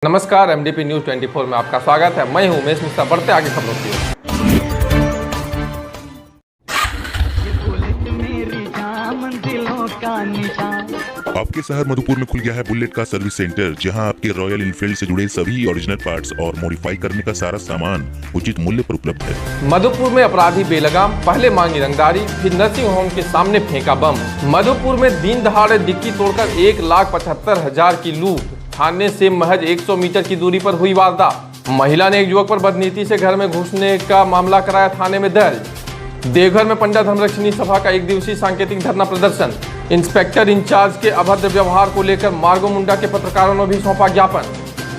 नमस्कार, MDP news 24 में आपका स्वागत है। मैं हूं उमेश मिश्रा। बढ़ते आगे खबरों की ओर। आपके शहर मधुपुर में खुल गया है बुलेट का सर्विस सेंटर, जहां आपके रॉयल इनफील्ड से जुड़े सभी ओरिजिनल पार्ट्स और मॉडिफाई करने का सारा सामान उचित मूल्य पर उपलब्ध है। मधुपुर में अपराधी बेलगाम, पहले मांगी रंगदारी, फिर नर्सिंग होम के सामने फेंका बम। मधुपुर में दिन दहाड़े डिक्की तोड़कर 1,75,000 की लूट। थाने से महज 100 मीटर की दूरी पर हुई वारदात। महिला ने एक युवक पर बदनीति से घर में घुसने का मामला कराया थाने में दर्ज। देवघर में पंडा धर्मरक्षिणी सभा का 1 दिवसीय सांकेतिक धरना प्रदर्शन। इंस्पेक्टर इंचार्ज के अभद्र व्यवहार को लेकर मार्गो मुंडा के पत्रकारों ने भी सौंपा ज्ञापन।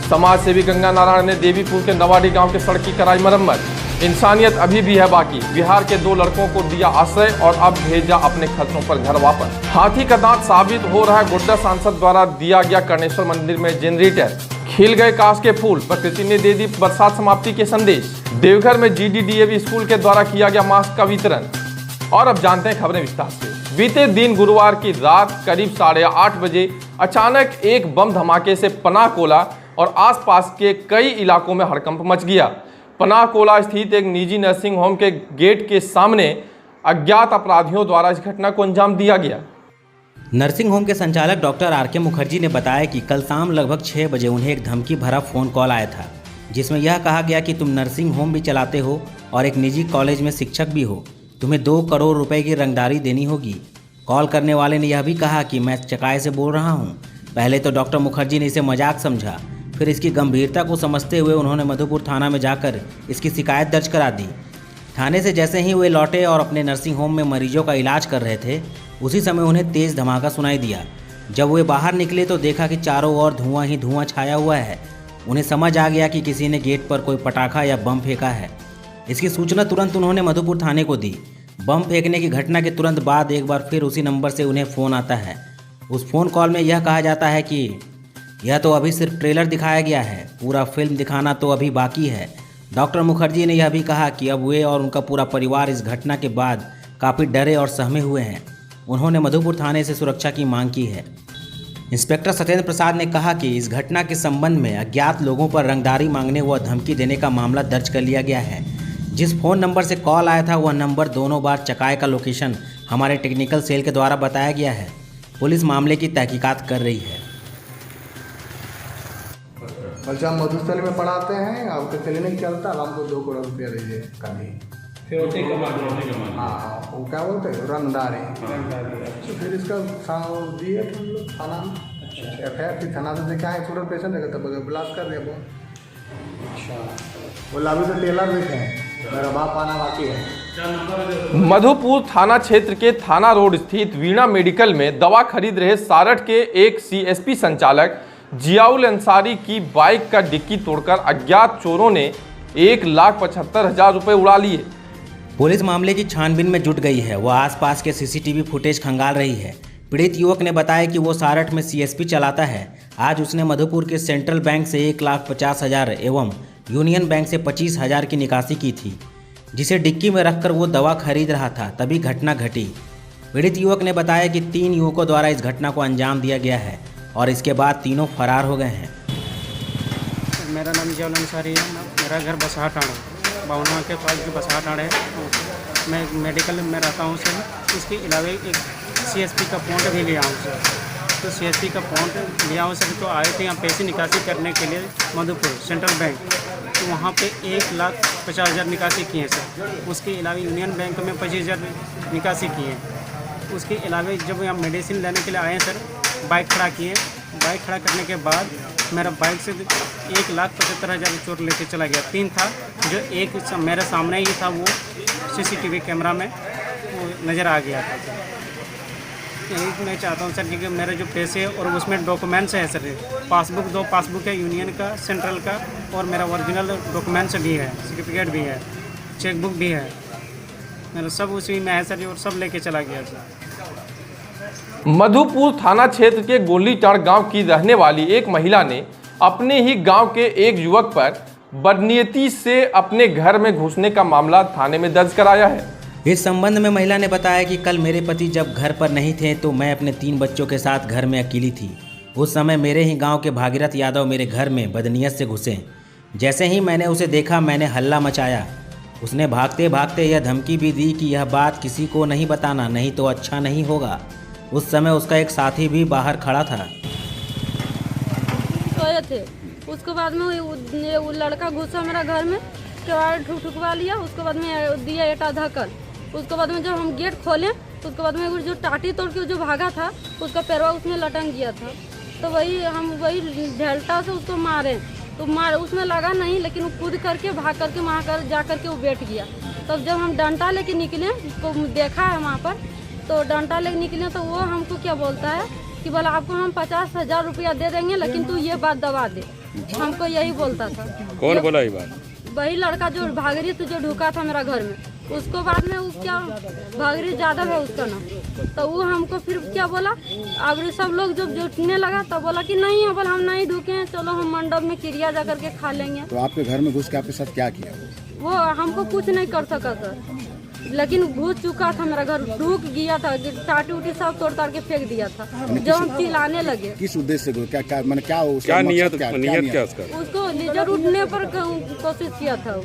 समाज सेवी गंगा नारायण ने देवीपुर के नवाडी गांव के सड़क की कराई मरम्मत। इंसानियत अभी भी है बाकी। बिहार के 2 लड़कों को दिया आश्रय और अब भेजा अपने खर्चों पर घर वापस। हाथी का दांत साबित हो रहा है गोड्डा सांसद द्वारा दिया गया कर्णेश्वर मंदिर में जनरेटर। खिल गए काश के फूल, प्रकृति ने दे दी बरसात समाप्ति के संदेश। देवघर में जीडीडीएवी स्कूल के द्वारा किया गया मास्क का वितरण। और अब जानते हैं खबरें विस्तार से। बीते दिन गुरुवार की रात करीब 8:30 बजे अचानक एक बम धमाके से पनाकोला और आसपास के कई इलाकों में हड़कंप मच गया। पनाकोला स्थित एक निजी नर्सिंग होम के गेट के सामने अज्ञात अपराधियों द्वारा इस घटना को अंजाम दिया गया। नर्सिंग होम के संचालक डॉक्टर आर के मुखर्जी ने बताया कि कल शाम लगभग 6 बजे उन्हें एक धमकी भरा फ़ोन कॉल आया था, जिसमें यह कहा गया कि तुम नर्सिंग होम भी चलाते हो और एक निजी कॉलेज में शिक्षक भी हो, तुम्हें 2 करोड़ रुपए की रंगदारी देनी होगी। कॉल करने वाले ने यह भी कहा कि मैं चकाए से बोल रहा हूँ। पहले तो डॉक्टर मुखर्जी ने इसे मजाक समझा, फिर इसकी गंभीरता को समझते हुए उन्होंने मधुपुर थाना में जाकर इसकी शिकायत दर्ज करा दी। थाने से जैसे ही वे लौटे और अपने नर्सिंग होम में मरीजों का इलाज कर रहे थे, उसी समय उन्हें तेज़ धमाका सुनाई दिया। जब वे बाहर निकले तो देखा कि चारों ओर धुआं ही धुआं छाया हुआ है। उन्हें समझ आ गया कि किसी ने गेट पर कोई पटाखा या बम फेंका है। इसकी सूचना तुरंत उन्होंने मधुपुर थाने को दी। बम फेंकने की घटना के तुरंत बाद एक बार फिर उसी नंबर से उन्हें फ़ोन आता है। उस फ़ोन कॉल में यह कहा जाता है कि यह तो अभी सिर्फ ट्रेलर दिखाया गया है, पूरा फिल्म दिखाना तो अभी बाकी है। डॉक्टर मुखर्जी ने यह भी कहा कि अब वे और उनका पूरा परिवार इस घटना के बाद काफ़ी डरे और सहमे हुए हैं। उन्होंने मधुपुर थाने से सुरक्षा की मांग की है। इंस्पेक्टर सत्येंद्र प्रसाद ने कहा कि इस घटना के संबंध में अज्ञात लोगों पर रंगदारी मांगने व धमकी देने का मामला दर्ज कर लिया गया है। जिस फ़ोन नंबर से कॉल आया था वह नंबर दोनों बार चकाए का लोकेशन हमारे टेक्निकल सेल के द्वारा बताया गया है। पुलिस मामले की तहकीकात कर रही है। बच्चा हम मधुस्थल में पढ़ाते हैं, आपका क्लिनिक चलता है, हमको 2 करोड़ रुपया दीजिए कभी। हाँ, वो क्या बोलते हैं रंगदारी। तो फिर इसका दिए हम लोग थाना में FIR थी, थाना से देखा है स्टूडेंट पेशेंट है तब ब्लास्ट कर दिया। बोला अभी तो टेलर भी थे, मेरा बाप आना बाकी है। मधुपुर थाना क्षेत्र के थाना रोड स्थित वीणा मेडिकल में दवा खरीद रहे सारठ के एक CSP संचालक जियाउल अंसारी की बाइक का डिक्की तोड़कर अज्ञात चोरों ने 1,75,000 रुपए उड़ा लिए। पुलिस मामले की छानबीन में जुट गई है। वह आसपास के CCTV फुटेज खंगाल रही है। पीड़ित युवक ने बताया कि वो सारठ में CSP चलाता है। आज उसने मधुपुर के सेंट्रल बैंक से 1,50,000 एवं यूनियन बैंक से 25,000 की निकासी की थी, जिसे डिक्की में रखकर वो दवा खरीद रहा था, तभी घटना घटी। पीड़ित युवक ने बताया कि 3 युवकों द्वारा इस घटना को अंजाम दिया गया है और इसके बाद तीनों फरार हो गए हैं। मेरा नाम जियाउल अंसारी है। मेरा घर बसहा टाड़ा, बावना के पास जो बसहा टाड़ा है। मैं मेडिकल में रहता हूँ सर। इसके अलावा एक CSP का पॉइंट भी लिया हूँ सर। तो CSP का पॉइंट लिया हूँ सर। तो आए थे यहाँ पैसे निकासी करने के लिए मधुपुर सेंट्रल बैंक। तो वहाँ पे 1,50,000 निकासी किए सर। उसके अलावा यूनियन बैंक में 25,000 निकासी किए। उसके अलावा जब यहाँ मेडिसिन लेने के लिए आए सर, बाइक खड़ा किए। बाइक खड़ा करने के बाद मेरा बाइक से 1,75,000 चोर लेके चला गया। 3 था, जो एक मेरे सामने ही था, वो CCTV कैमरा में वो नज़र आ गया था। यही मैं चाहता हूँ सर कि मेरे जो पैसे और उसमें डॉक्यूमेंट्स है सर, पासबुक 2 पासबुक है, यूनियन का, सेंट्रल का, और मेरा ओरिजिनल डॉक्यूमेंट्स भी है, सर्टिफिकेट भी है, चेकबुक भी है, मेरा सब उसी में है सर। और सब लेके चला गया सर। मधुपुर थाना क्षेत्र के गोलीटाड़ गांव की रहने वाली एक महिला ने अपने ही गांव के एक युवक पर बदनीयती से अपने घर में घुसने का मामला थाने में दर्ज कराया है। इस संबंध में महिला ने बताया कि कल मेरे पति जब घर पर नहीं थे तो मैं अपने 3 बच्चों के साथ घर में अकेली थी। उस समय मेरे ही गांव के भागीरथ यादव मेरे घर में बदनीयत से घुसे। जैसे ही मैंने उसे देखा मैंने हल्ला मचाया। उसने भागते भागते यह धमकी भी दी कि यह बात किसी को नहीं बताना, नहीं तो अच्छा नहीं होगा। उस समय उसका एक साथी भी बाहर खड़ा था। सोए थे, उसके बाद में वो लड़का घुसा मेरा घर में, केवाड़ ठुकवा लिया। उसके बाद में दिया एटा धक्कन। उसके बाद में जब हम गेट खोले उसके बाद में जो टाटी तोड़ के जो भागा था उसका पैरवा उसमें लटक गया था। तो हम वही ढेल्टा से उसको मारे, तो उसमें लगा नहीं, लेकिन वो कूद करके भाग करके वहाँ कर जा करके वो बैठ गया। तब जब हम डंडा लेके निकले, उसको देखा है वहाँ पर, तो डंडा लेके निकले तो वो हमको क्या बोलता है कि बोला आपको हम 50,000 रुपया दे देंगे, लेकिन तू ये बात दबा दे। हमको यही बोलता था। कौन बोला ये बात? वही लड़का जो भागरी जो ढुका था मेरा घर में। उसको बाद में वो क्या भागरी यादव है उसका नाम, तो वो हमको फिर क्या बोला, अब सब लोग जब जुटने लगा तब बोला कि नहीं है, बोला हम नहीं ढुके हैं, चलो हम मंडप में क्रिया जा करके खा लेंगे। तो आपके घर में घुस के आपके साथ क्या किया? वो हमको कुछ नहीं कर सका सर, लेकिन घुस चुका था मेरा घर, ढूक गया था, टाटी उटी सब तोड़ ताड़ के फेंक दिया था। जब हम चिल्लाने लगे किस उद्देश्य से, क्या क्या मैंने क्या नियत क्या उसका? उसको लेजर उठने पर कोशिश किया था।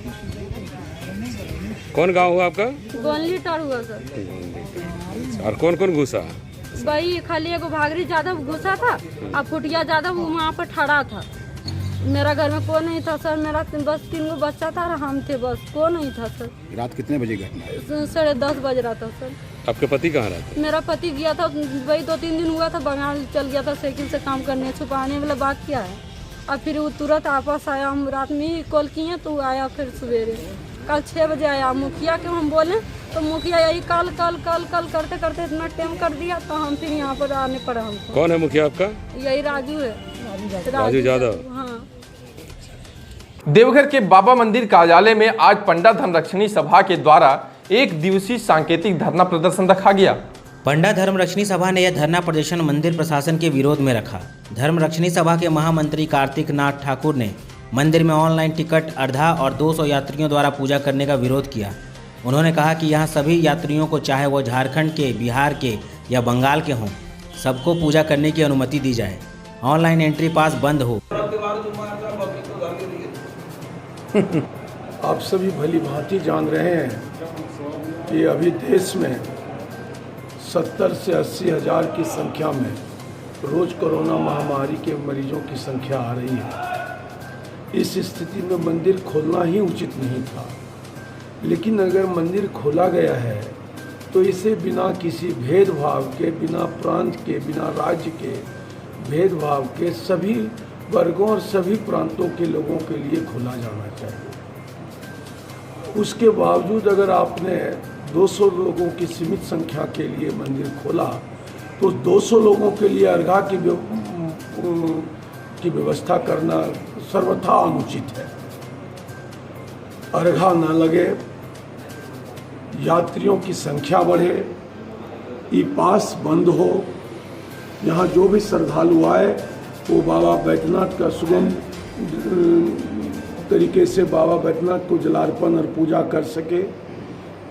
कौन गांव हुआ आपका? गोनली टार हुआ सर। और कौन कौन घुसा? वही खाली एगो भागरी यादव घुसा था और फुटिया यादव वहाँ पर खड़ा था। मेरा घर में कोई नहीं था सर, मेरा बस 3 गो बच्चा था और हम थे, बस कोई नहीं था सर। रात कितने बजे घटना? 10:30 बज रहा था सर। आपके पति कहाँ रहते? मेरा पति गया था, वही 2-3 दिन हुआ था, बंगाल चल गया था साइकिल से काम करने। छुपाने वाला बात क्या है। और फिर वो तुरंत वापस आया। हम रात में ही कॉल किए तो आया, फिर सवेरे कल 6 बजे आया। मुखिया के हम बोले तो मुखिया यही कल करते करते इतना टाइम कर दिया, तो हम फिर यहाँ पर आने पड़ा हमको। कौन है मुखिया आपका? यही राजू है, राजू यादव। हाँ। देवघर के बाबा मंदिर कार्यालय में आज पंडा धर्मरक्षणी सभा के द्वारा 1 दिवसीय सांकेतिक धरना प्रदर्शन रखा गया। पंडा धर्मरक्षणी सभा ने यह धरना प्रदर्शन मंदिर प्रशासन के विरोध में रखा। धर्मरक्षणी सभा के महामंत्री कार्तिक नाथ ठाकुर ने मंदिर में ऑनलाइन टिकट अर्धा और 200 यात्रियों द्वारा पूजा करने का विरोध किया। उन्होंने कहा कि यहाँ सभी यात्रियों को, चाहे वो झारखंड के, बिहार के या बंगाल के हों, सबको पूजा करने की अनुमति दी जाए। ऑनलाइन एंट्री पास बंद हो। आप सभी भली भांति जान रहे हैं कि अभी देश में 70 से 80 हज़ार की संख्या में रोज कोरोना महामारी के मरीजों की संख्या आ रही है। इस स्थिति में मंदिर खोलना ही उचित नहीं था, लेकिन अगर मंदिर खोला गया है तो इसे बिना किसी भेदभाव के, बिना प्रांत के, बिना राज्य के भेदभाव के सभी वर्गों और सभी प्रांतों के लोगों के लिए खोला जाना चाहिए। उसके बावजूद अगर आपने 200 लोगों की सीमित संख्या के लिए मंदिर खोला तो 200 लोगों के लिए अर्घा की व्यवस्था करना सर्वथा अनुचित है। अर्घा न लगे, यात्रियों की संख्या बढ़े, ई पास बंद हो, यहाँ जो भी श्रद्धालु आए वो बाबा बैद्यनाथ का सुगम तरीके से बाबा बैद्यनाथ को जलार्पण और पूजा कर सके,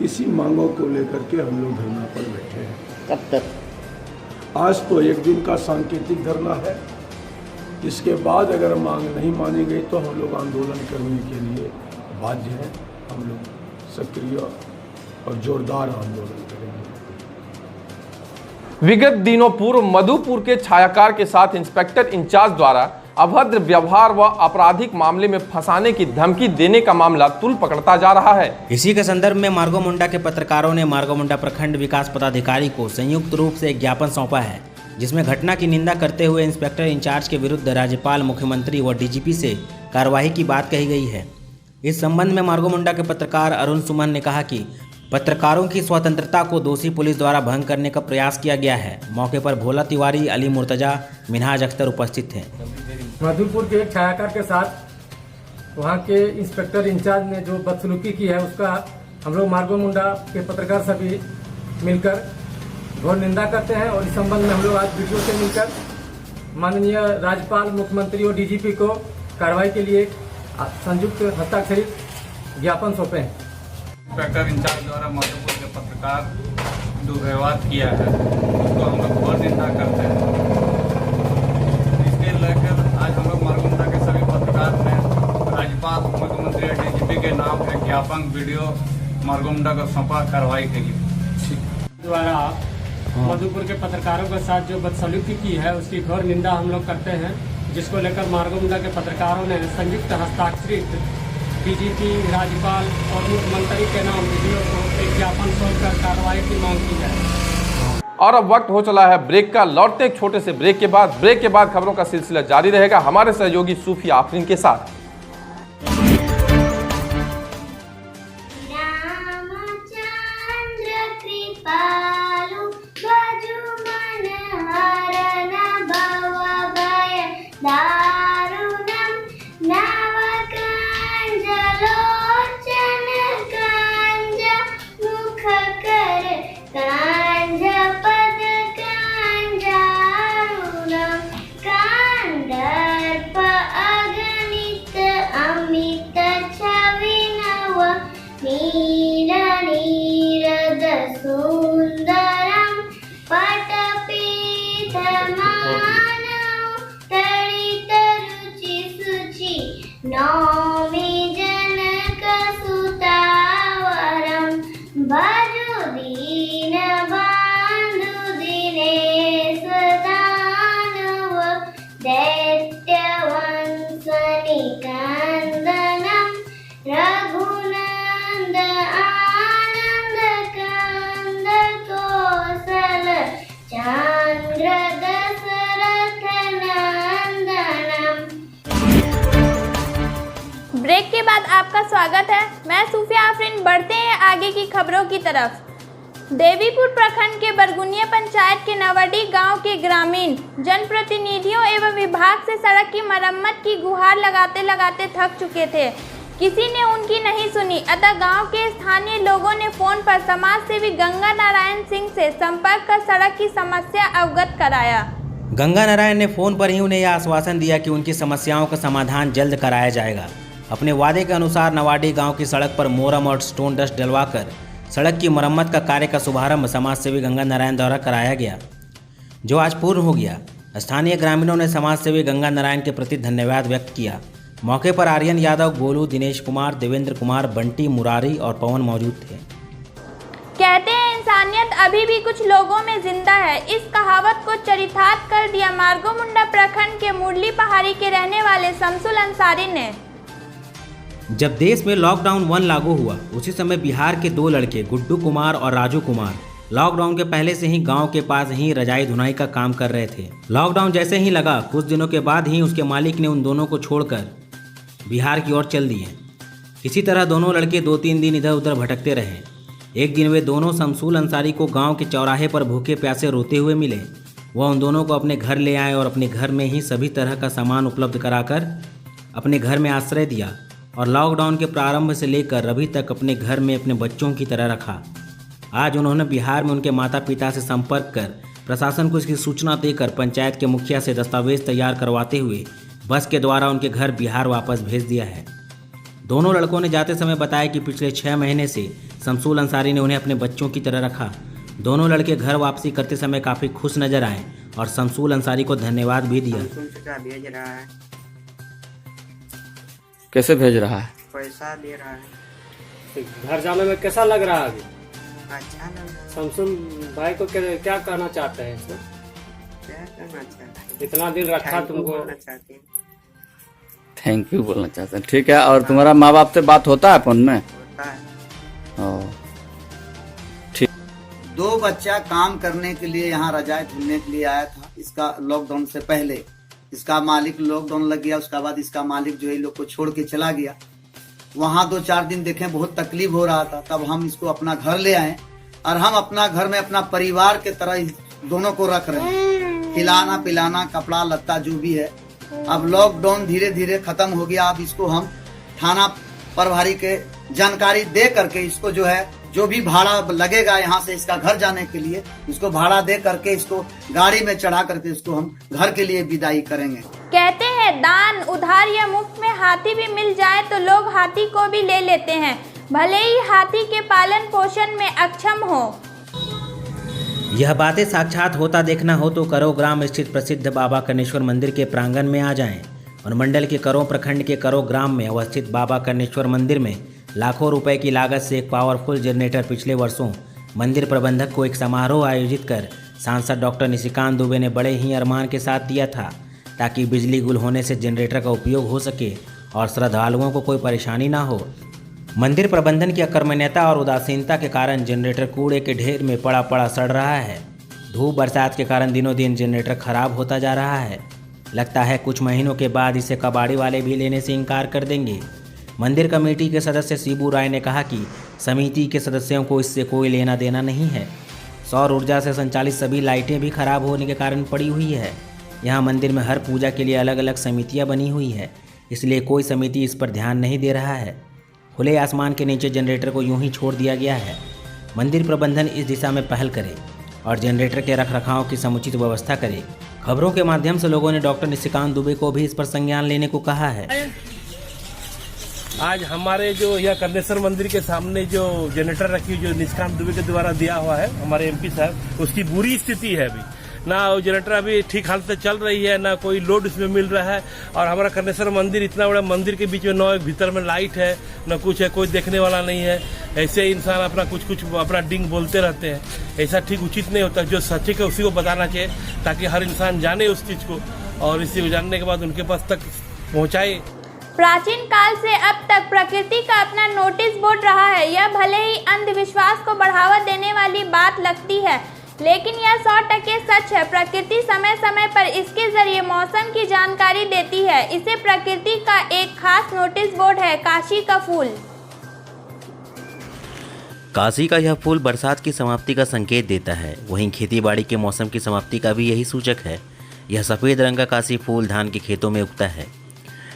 इसी मांगों को लेकर के हम लोग धरना पर बैठे हैं। कब तक? आज तो 1 दिन का सांकेतिक धरना है। इसके बाद अगर मांग नहीं मानी गई तो हम लोग आंदोलन करने के लिए बाध्य हैं। हम लोग सक्रिय और जोरदार आंदोलन करेंगे। विगत दिनों पूर्व मधुपुर के छायाकार के साथ इंस्पेक्टर इंचार्ज द्वारा अभद्र व्यवहार व आपराधिक मामले में फंसाने की धमकी देने का मामला तुल पकड़ता जा रहा है। इसी के संदर्भ में मार्गोमुंडा के पत्रकारों ने मार्गोमुंडा प्रखंड विकास पदाधिकारी को संयुक्त रूप से एक ज्ञापन सौंपा है, जिसमें घटना की निंदा करते हुए इंस्पेक्टर इंचार्ज के विरुद्ध राज्यपाल, मुख्यमंत्री व डीजीपी से कार्रवाई की बात कही गई है। इस संबंध में मार्गोमुंडा के पत्रकार अरुण सुमन ने कहा कि पत्रकारों की स्वतंत्रता को दोषी पुलिस द्वारा भंग करने का प्रयास किया गया है। मौके पर भोला तिवारी, अली मुर्तजा, मिनहाज अख्तर उपस्थित थे। मधुपुर के एक छायाकार के साथ वहाँ के इंस्पेक्टर इंचार्ज ने जो बदसलूकी की है उसका हम लोग मार्गोमुंडा के पत्रकार सभी मिलकर घोर निंदा करते हैं। और इस संबंध में हम लोग आज वीडियो से मिलकर माननीय राज्यपाल, मुख्यमंत्री और डीजीपी को कार्रवाई के लिए संयुक्त हस्ताक्षरित ज्ञापन सौंपे हैं। इंस्पेक्टर इंचार्ज द्वारा मधुपुर के पत्रकार दुर्व्यवहार किया है, उसको हम लोग घोर निंदा करते हैं। ज्ञापन वीडियो मार्गोमुंडा को सौंपा कार्रवाई के लिए। द्वारा मधुपुर के पत्रकारों के साथ जो बदसलूकी की है उसकी घोर निंदा हम लोग करते हैं, जिसको लेकर मार्गोमुंडा के पत्रकारों ने संयुक्त हस्ताक्षरित डीजीपी, राज्यपाल और मुख्यमंत्री के नाम वीडियो को एक ज्ञापन सौंपकर कार्रवाई की मांग की जाए। और अब वक्त हो चला है ब्रेक का। लौटते एक छोटे से ब्रेक के बाद खबरों का सिलसिला जारी रहेगा हमारे सहयोगी सूफी आफरीन के साथ। ब्रेक के बाद आपका स्वागत है। मैं सूफी आफरीन। बढ़ते हैं आगे की खबरों की तरफ। देवीपुर प्रखंड के बरगुनिया पंचायत के नवाडी गांव के ग्रामीण जनप्रतिनिधियों एवं विभाग से सड़क की मरम्मत की गुहार लगाते लगाते थक चुके थे। किसी ने उनकी नहीं सुनी, अतः गांव के स्थानीय लोगों ने फोन पर समाज सेवी गंगा नारायण सिंह से संपर्क कर सड़क की समस्या अवगत कराया। गंगा नारायण ने फोन पर ही उन्हें यह आश्वासन दिया कि उनकी समस्याओं का समाधान जल्द कराया जाएगा। अपने वादे के अनुसार नवाडी गांव की सड़क पर मोरम और स्टोन डस्ट डलवाकर सड़क की मरम्मत का कार्य का शुभारंभ समाज सेवी गंगा नारायण द्वारा कराया गया, जो आज पूर्ण हो गया। स्थानीय ग्रामीणों ने समाज सेवी गंगा नारायण के प्रति धन्यवाद व्यक्त किया। मौके पर आर्यन यादव, गोलू, दिनेश कुमार, देवेंद्र कुमार, बंटी, मुरारी और पवन मौजूद थे। कहते हैं इंसानियत अभी भी कुछ लोगों में जिंदा है। इस कहावत को चरितार्थ कर दिया मार्गोमुंडा प्रखंड के मुरली पहाड़ी के रहने वाले शमसुल अंसारी ने। जब देश में लॉकडाउन 1 लागू हुआ, उसी समय बिहार के 2 लड़के गुड्डू कुमार और राजू कुमार लॉकडाउन के पहले से ही गांव के पास ही रजाई धुनाई का काम कर रहे थे। लॉकडाउन जैसे ही लगा, कुछ दिनों के बाद ही उसके मालिक ने उन दोनों को छोड़कर बिहार की ओर चल दिए। किसी तरह दोनों लड़के 2-3 दिन इधर उधर भटकते रहे। एक दिन वे दोनों शमसुल अंसारी को गांव के चौराहे पर भूखे प्यासे रोते हुए मिले। वह उन दोनों को अपने घर ले आए और अपने घर में ही सभी तरह का सामान उपलब्ध कराकर अपने घर में आश्रय दिया और लॉकडाउन के प्रारंभ से लेकर अभी तक अपने घर में अपने बच्चों की तरह रखा। आज उन्होंने बिहार में उनके माता पिता से संपर्क कर प्रशासन को इसकी सूचना देकर पंचायत के मुखिया से दस्तावेज तैयार करवाते हुए बस के द्वारा उनके घर बिहार वापस भेज दिया है। दोनों लड़कों ने जाते समय बताया कि पिछले 6 महीने से शमसुल अंसारी ने उन्हें अपने बच्चों की तरह रखा। दोनों लड़के घर वापसी करते समय काफ़ी खुश नजर आए और शमसुल अंसारी को धन्यवाद भी दिया। कैसे भेज रहा है? पैसा दे रहा है। घर जाने में कैसा लग रहा है अभी? अच्छा लग रहा है। शमसुल भाई को क्या कहना चाहते हैं इसमें? क्या कहना चाहते हैं? इतना दिन रखा तुमको। थैंक यू बोलना चाहते हैं। ठीक है। और तुम्हारा माँ बाप से बात होता है फोन में? होता है। ठीक। 2 बच्चा काम करने के लिए यहाँ रजाई ढूंढने के लिए आया था। इसका लॉकडाउन से पहले इसका मालिक लॉकडाउन लग गया, उसका बाद इसका मालिक जो है लोग को छोड़ के चला गया। वहाँ 2-4 दिन देखें, बहुत तकलीफ हो रहा था। तब हम इसको अपना घर ले आए और हम अपना घर में अपना परिवार के तरह दोनों को रख रहे हैं। खिलाना पिलाना, कपड़ा लत्ता जो भी है। अब लॉकडाउन धीरे धीरे खत्म हो गया। अब इसको हम थाना प्रभारी के जानकारी दे करके इसको जो है जो भी भाड़ा लगेगा यहाँ से इसका घर जाने के लिए, इसको भाड़ा दे करके इसको गाड़ी में चढ़ा करके इसको हम घर के लिए विदाई करेंगे। कहते हैं दान उधार या मुफ्त में हाथी भी मिल जाए तो लोग हाथी को भी ले लेते हैं, भले ही हाथी के पालन पोषण में अक्षम हो। यह बातें साक्षात होता देखना हो तो करो ग्राम स्थित प्रसिद्ध बाबा कर्णेश्वर मंदिर के प्रांगण में आ जाएं और मंडल के करो प्रखंड के करो ग्राम में अवस्थित बाबा कर्णेश्वर मंदिर में लाखों रुपए की लागत से एक पावरफुल जनरेटर पिछले वर्षों मंदिर प्रबंधक को एक समारोह आयोजित कर सांसद डॉक्टर निशिकांत दुबे ने बड़े ही अरमान के साथ दिया था, ताकि बिजली गुल होने से जनरेटर का उपयोग हो सके और श्रद्धालुओं को कोई परेशानी ना हो। मंदिर प्रबंधन की अकर्मण्यता और उदासीनता के कारण जनरेटर कूड़े के ढेर में पड़ा सड़ रहा है। धूप बरसात के कारण दिनों दिन जनरेटर खराब होता जा रहा है। लगता है कुछ महीनों के बाद इसे कबाड़ी वाले भी लेने से इनकार कर देंगे। मंदिर कमेटी के सदस्य शिबू राय ने कहा कि समिति के सदस्यों को इससे कोई लेना देना नहीं है। सौर ऊर्जा से संचालित सभी लाइटें भी खराब होने के कारण पड़ी हुई है। यहाँ मंदिर में हर पूजा के लिए अलग अलग समितियाँ बनी हुई है, इसलिए कोई समिति इस पर ध्यान नहीं दे रहा है। खुले आसमान के नीचे जनरेटर को यूं ही छोड़ दिया गया है। मंदिर प्रबंधन इस दिशा में पहल करे और जनरेटर के रखरखाव की समुचित व्यवस्था करे। खबरों के माध्यम से लोगों ने डॉक्टर निशिकांत दुबे को भी इस पर संज्ञान लेने को कहा है। आज हमारे जो यह कर्णेश्वर मंदिर के सामने जो जनरेटर रखी जो निशिकांत दुबे के द्वारा दिया हुआ है हमारे एमपी साहब, उसकी बुरी स्थिति है। अभी ना वो जनरेटर अभी ठीक हालत से चल रही है, ना कोई लोड उसमें मिल रहा है। और हमारा कर्णेश्वर मंदिर इतना बड़ा मंदिर के बीच में न भीतर में लाइट है न कुछ है, कोई देखने वाला नहीं है। ऐसे इंसान अपना कुछ अपना डिंग बोलते रहते हैं, ऐसा ठीक उचित नहीं होता। जो सच है उसी को बताना चाहिए, ताकि हर इंसान जाने उस चीज को और इसी को जानने के बाद उनके पास तक पहुँचाए। प्राचीन काल से अब तक प्रकृति का अपना नोटिस बोर्ड रहा है। यह भले ही अंधविश्वास को बढ़ावा देने वाली बात लगती है, लेकिन यह 100% सच है। प्रकृति समय समय पर इसके जरिए मौसम की जानकारी देती है। इसे प्रकृति का एक खास नोटिस बोर्ड है, काशी का फूल। काशी का यह फूल बरसात की समाप्ति का संकेत देता है। वहीं खेतीबाड़ी के मौसम की समाप्ति का भी यही सूचक है। यह सफ़ेद रंग का काशी फूल धान के खेतों में उगता है।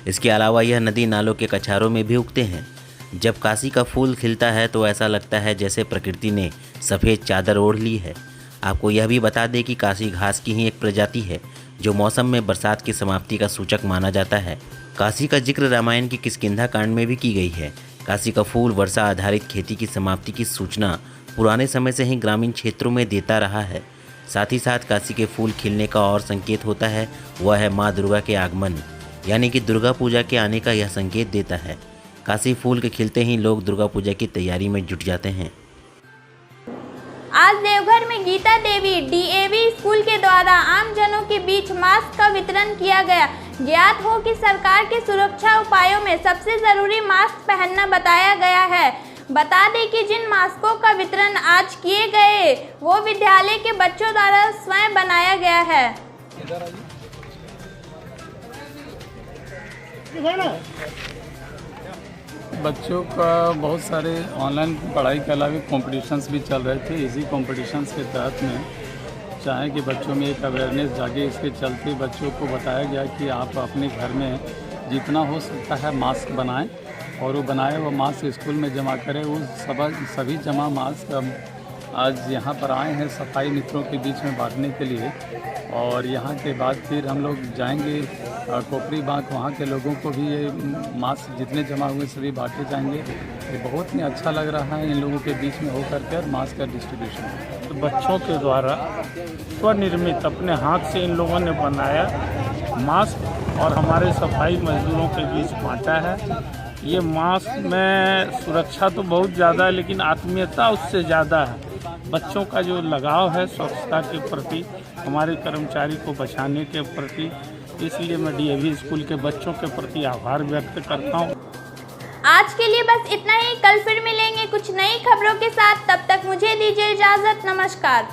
इसके अलावा यह नदी नालों के कछारों में भी उगते हैं। जब काशी का फूल खिलता है तो ऐसा लगता है जैसे प्रकृति ने सफ़ेद चादर ओढ़ ली है। आपको यह भी बता दें कि काशी घास की ही एक प्रजाति है, जो मौसम में बरसात की समाप्ति का सूचक माना जाता है। काशी का जिक्र रामायण की किष्किंधा कांड में भी की गई है। काशी का फूल वर्षा आधारित खेती की समाप्ति की सूचना पुराने समय से ही ग्रामीण क्षेत्रों में देता रहा है। साथ ही साथ काशी के फूल खिलने का और संकेत होता है, वह है माँ दुर्गा के आगमन, यानी कि दुर्गा पूजा के आने का यह संकेत देता है। काशी फूल के खिलते ही लोग दुर्गा पूजा की तैयारी में जुट जाते हैं। आज देवघर में गीता देवी डीएवी स्कूल के द्वारा आम जनों के बीच मास्क का वितरण किया गया। ज्ञात हो कि सरकार के सुरक्षा उपायों में सबसे जरूरी मास्क पहनना बताया गया है। बता दें कि जिन मास्कों का वितरण आज किए गए वो विद्यालय के बच्चों द्वारा स्वयं बनाया गया है। बच्चों का बहुत सारे ऑनलाइन पढ़ाई के अलावा कॉम्पिटिशन्स भी चल रहे थे। इसी कॉम्पिटिशन्स के तहत में चाहे कि बच्चों में एक अवेयरनेस जागे, इसके चलते बच्चों को बताया गया कि आप अपने घर में जितना हो सकता है मास्क बनाएं और वो बनाए वो मास्क स्कूल में जमा करें। वो सभी जमा मास्क आज यहाँ पर आए हैं सफाई मित्रों के बीच में बांटने के लिए। और यहाँ के बाद फिर हम लोग जाएंगे कोपरी बाग, वहाँ के लोगों को भी ये मास्क जितने जमा हुए सभी बांटे जाएंगे। ये बहुत ही अच्छा लग रहा है इन लोगों के बीच में होकर के मास्क का डिस्ट्रीब्यूशन। तो बच्चों के द्वारा स्वनिर्मित अपने हाथ से इन लोगों ने बनाया मास्क और हमारे सफाई मजदूरों के बीच बांटा है। ये मास्क में सुरक्षा तो बहुत ज़्यादा है, लेकिन आत्मीयता उससे ज़्यादा है। बच्चों का जो लगाव है स्वच्छता के प्रति, हमारे कर्मचारी को बचाने के प्रति, इसलिए मैं डीएवी स्कूल के बच्चों के प्रति आभार व्यक्त करता हूँ। आज के लिए बस इतना ही। कल फिर मिलेंगे कुछ नई खबरों के साथ। तब तक मुझे दीजिए इजाज़त। नमस्कार।